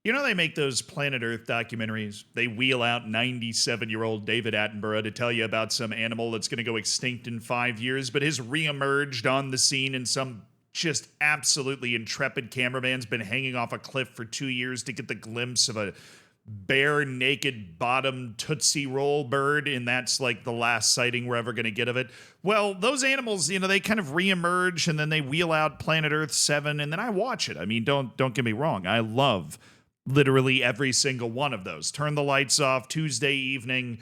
You know, they make those Planet Earth documentaries. They wheel out 97-year-old David Attenborough to tell you about some animal that's going to go extinct in 5 years, but has reemerged on the scene, and some just absolutely intrepid cameraman's been hanging off a cliff for 2 years to get the glimpse of a bare, naked, bottom Tootsie Roll bird, and that's like the last sighting we're ever going to get of it. Well, those animals, they kind of reemerge, and then they wheel out Planet Earth 7, and then I watch it. I mean, don't get me wrong. I love literally every single one of those. Turn the lights off Tuesday evening,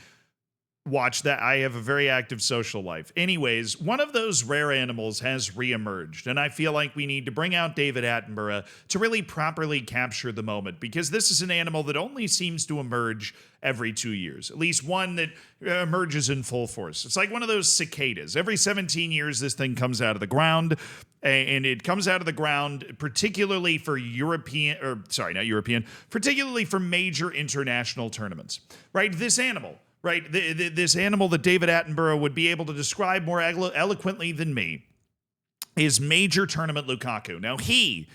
watch that. I have a very active social life. Anyways, one of those rare animals has reemerged, and I feel like we need to bring out David Attenborough to really properly capture the moment, because this is an animal that only seems to emerge every 2 years, at least one that emerges in full force. It's like one of those cicadas. Every 17 years, this thing comes out of the ground, and it comes out of the ground particularly for particularly for major international tournaments, right? This animal, right? This animal that David Attenborough would be able to describe more eloquently than me is Major Tournament Lukaku. Now, he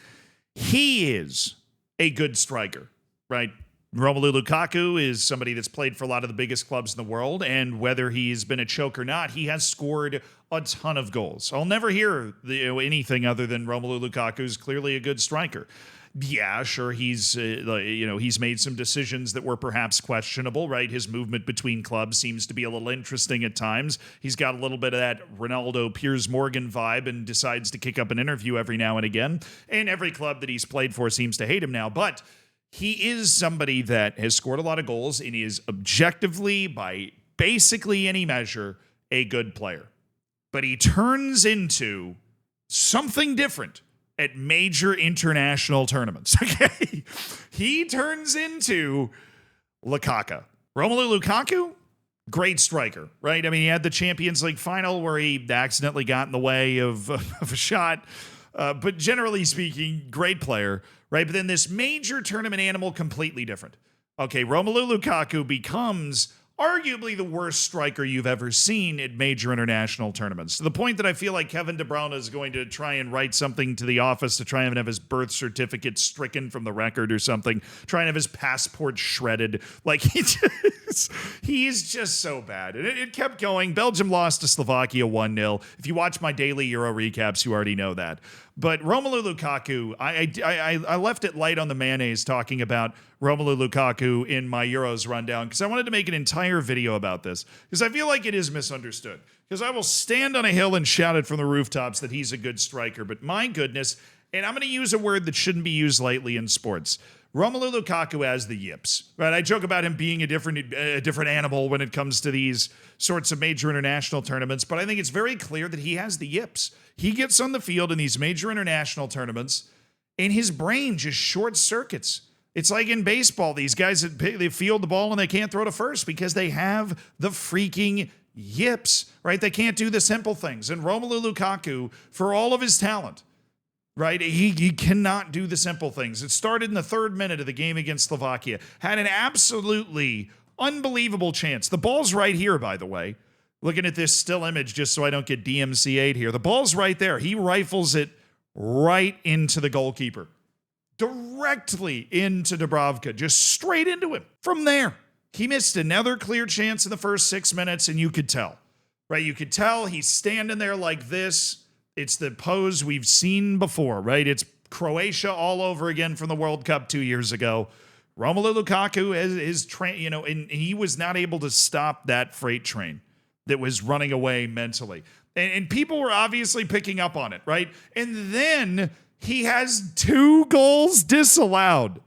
is a good striker, right? Romelu Lukaku is somebody that's played for a lot of the biggest clubs in the world, and whether he's been a choke or not, he has scored a ton of goals. I'll never hear anything other than Romelu Lukaku's clearly a good striker. Yeah, sure, he's made some decisions that were perhaps questionable, right? His movement between clubs seems to be a little interesting at times. He's got a little bit of that Ronaldo Piers Morgan vibe and decides to kick up an interview every now and again. And every club that he's played for seems to hate him now, but he is somebody that has scored a lot of goals and is objectively, by basically any measure, a good player. But he turns into something different at major international tournaments. Okay, he turns into Lakaka. Romelu Lukaku, great striker, right? I mean, he had the Champions League final where he accidentally got in the way of a shot, but generally speaking, great player, right? But then this major tournament animal, completely different. Okay, Romelu Lukaku becomes arguably the worst striker you've ever seen at major international tournaments, to the point that I feel like Kevin De Bruyne is going to try and write something to the office to try and have his birth certificate stricken from the record or something, try and have his passport shredded. Like, he's just so bad. And it kept going. Belgium lost to Slovakia 1-0. If you watch my daily Euro recaps, you already know that. But Romelu Lukaku, I left it light on the mayonnaise talking about Romelu Lukaku in my Euros rundown, because I wanted to make an entire video about this, because I feel like it is misunderstood. Because I will stand on a hill and shout it from the rooftops that he's a good striker, but my goodness, and I'm going to use a word that shouldn't be used lightly in sports. Romelu Lukaku has the yips, right? I joke about him being a different animal when it comes to these sorts of major international tournaments, but I think it's very clear that he has the yips. He gets on the field in these major international tournaments, and his brain just short circuits. It's like in baseball, these guys, they field the ball and they can't throw to first because they have the freaking yips, right? They can't do the simple things. And Romelu Lukaku, for all of his talent, right, he cannot do the simple things. It started in the 3rd minute of the game against Slovakia. Had an absolutely unbelievable chance. The ball's right here, by the way. Looking at this still image, just so I don't get DMCA'd here. The ball's right there. He rifles it right into the goalkeeper. Directly into Dubravka, just straight into him. From there, he missed another clear chance in the first 6 minutes, and you could tell, right? You could tell he's standing there like this. It's the pose we've seen before, right? It's Croatia all over again from the World Cup 2 years ago. Romelu Lukaku is train, and he was not able to stop that freight train that was running away mentally. And people were obviously picking up on it, right? And then he has 2 goals disallowed.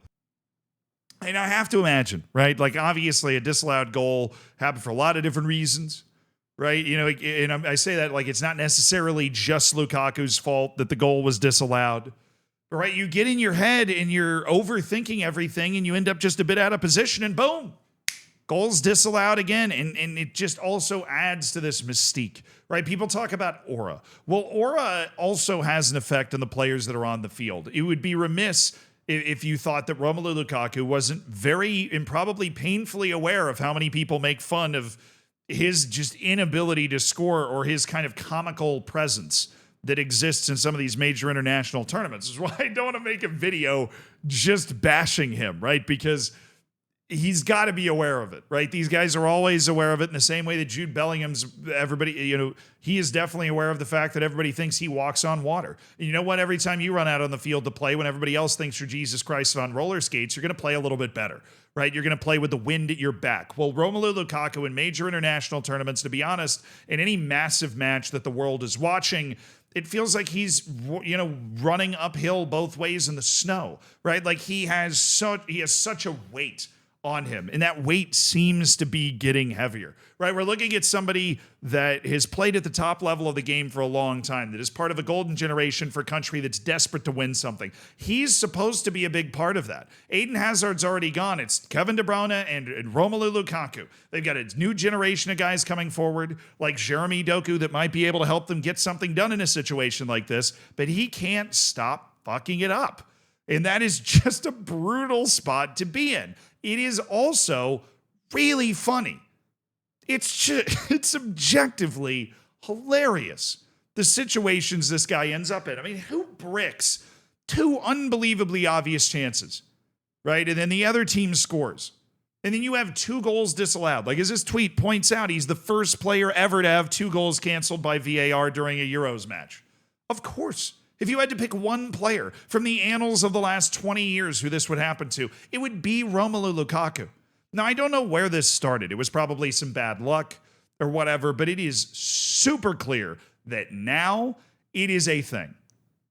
And I have to imagine, right? Like, obviously a disallowed goal happened for a lot of different reasons, right? And I say that like it's not necessarily just Lukaku's fault that the goal was disallowed, right? You get in your head and you're overthinking everything and you end up just a bit out of position, and boom, goals disallowed again. And it just also adds to this mystique, right? People talk about aura. Well, aura also has an effect on the players that are on the field. It would be remiss if you thought that Romelu Lukaku wasn't very and probably painfully aware of how many people make fun of his just inability to score or his kind of comical presence that exists in some of these major international tournaments. This is why I don't want to make a video just bashing him, right? Because he's got to be aware of it, right? These guys are always aware of it in the same way that Jude Bellingham's, everybody, he is definitely aware of the fact that everybody thinks he walks on water. And you know what? Every time you run out on the field to play, when everybody else thinks you're Jesus Christ on roller skates, you're going to play a little bit better, right? You're going to play with the wind at your back. Well, Romelu Lukaku in major international tournaments, to be honest, in any massive match that the world is watching, it feels like he's, running uphill both ways in the snow, right? Like he has such a weight on him, and that weight seems to be getting heavier, right? We're looking at somebody that has played at the top level of the game for a long time, that is part of a golden generation for a country that's desperate to win something. He's supposed to be a big part of that. Eden Hazard's already gone. It's Kevin De Bruyne and Romelu Lukaku. They've got a new generation of guys coming forward, like Jeremy Doku, that might be able to help them get something done in a situation like this, but he can't stop fucking it up. And that is just a brutal spot to be in. It is also really funny. It's objectively hilarious, the situations this guy ends up in. I mean, who bricks two unbelievably obvious chances, right? And then the other team scores. And then you have 2 goals disallowed. Like, as this tweet points out, he's the first player ever to have 2 goals canceled by VAR during a Euros match. Of course. If you had to pick one player from the annals of the last 20 years who this would happen to, it would be Romelu Lukaku. Now, I don't know where this started. It was probably some bad luck or whatever, but it is super clear that now it is a thing.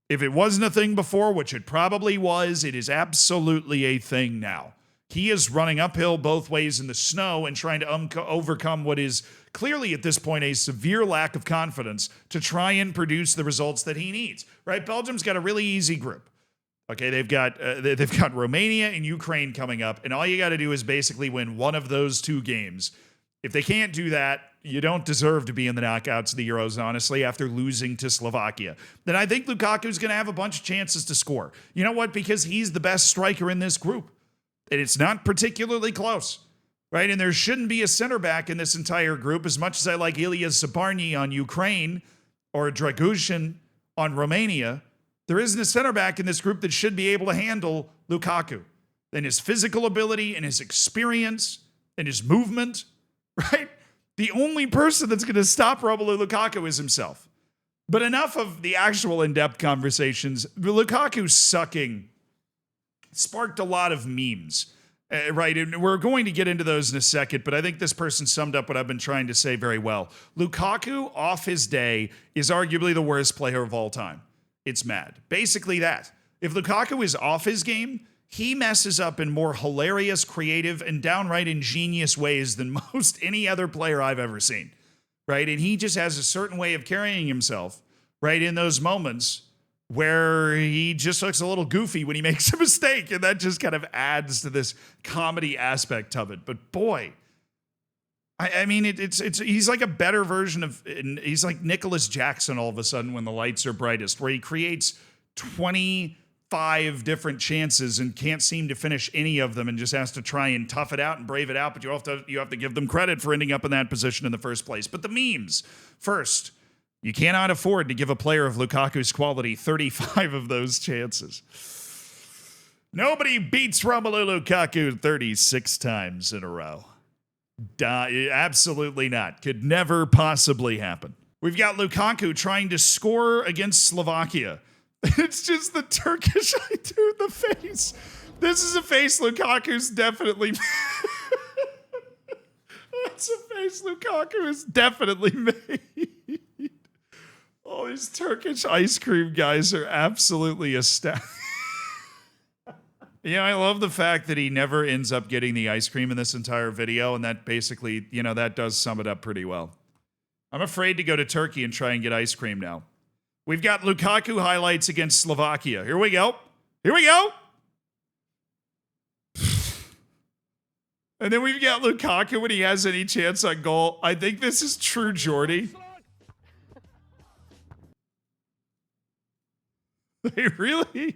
If it wasn't a thing before, which it probably was, it is absolutely a thing now. He is running uphill both ways in the snow and trying to overcome what is clearly at this point a severe lack of confidence to try and produce the results that he needs, right? Belgium's got a really easy group. Okay, they've got Romania and Ukraine coming up, and all you got to do is basically win one of those 2 games. If they can't do that, you don't deserve to be in the knockouts of the Euros, honestly, after losing to Slovakia. Then I think Lukaku's going to have a bunch of chances to score. You know what? Because he's the best striker in this group. And it's not particularly close, right? And there shouldn't be a center back in this entire group, as much as I like Ilya Zabarny on Ukraine or Dragushin on Romania. There isn't a center back in this group that should be able to handle Lukaku. And his physical ability and his experience and his movement, right? The only person that's going to stop Romelu Lukaku is himself. But enough of the actual in-depth conversations. Lukaku sucking sparked a lot of memes, right? And we're going to get into those in a second, but I think this person summed up what I've been trying to say very well. Lukaku, off his day, is arguably the worst player of all time. It's mad. Basically that. If Lukaku is off his game, he messes up in more hilarious, creative, and downright ingenious ways than most any other player I've ever seen, right? And he just has a certain way of carrying himself, right, in those moments where he just looks a little goofy when he makes a mistake, and that just kind of adds to this comedy aspect of it. But boy, I mean, he's like a better version of, he's like Nicholas Jackson all of a sudden when the lights are brightest, where he creates 25 different chances and can't seem to finish any of them and just has to try and tough it out and brave it out, but you have to give them credit for ending up in that position in the first place. But the memes, first, you cannot afford to give a player of Lukaku's quality 35 of those chances. Nobody beats Romelu Lukaku 36 times in a row. Absolutely not. Could never possibly happen. We've got Lukaku trying to score against Slovakia. It's just the Turkish eye to the face. This is a face Lukaku's definitely... That's a face Lukaku has definitely made. Oh, these Turkish ice cream guys are absolutely astounding. You know, I love the fact that he never ends up getting the ice cream in this entire video, and that basically, that does sum it up pretty well. I'm afraid to go to Turkey and try and get ice cream now. We've got Lukaku highlights against Slovakia. Here we go. Here we go. And then we've got Lukaku when he has any chance on goal. I think this is true Jordy. They really...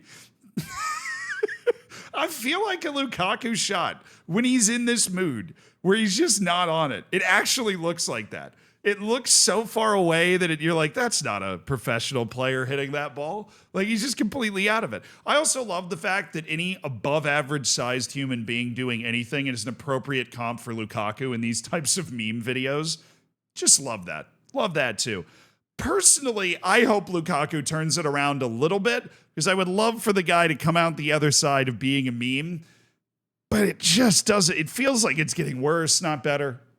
I feel like a Lukaku shot when he's in this mood where he's just not on it. It actually looks like that. It looks so far away that you're like, that's not a professional player hitting that ball. Like, he's just completely out of it. I also love the fact that any above average sized human being doing anything is an appropriate comp for Lukaku in these types of meme videos. Just love that. Love that too. Personally, I hope Lukaku turns it around a little bit because I would love for the guy to come out the other side of being a meme. But it just doesn't. It feels like it's getting worse, not better.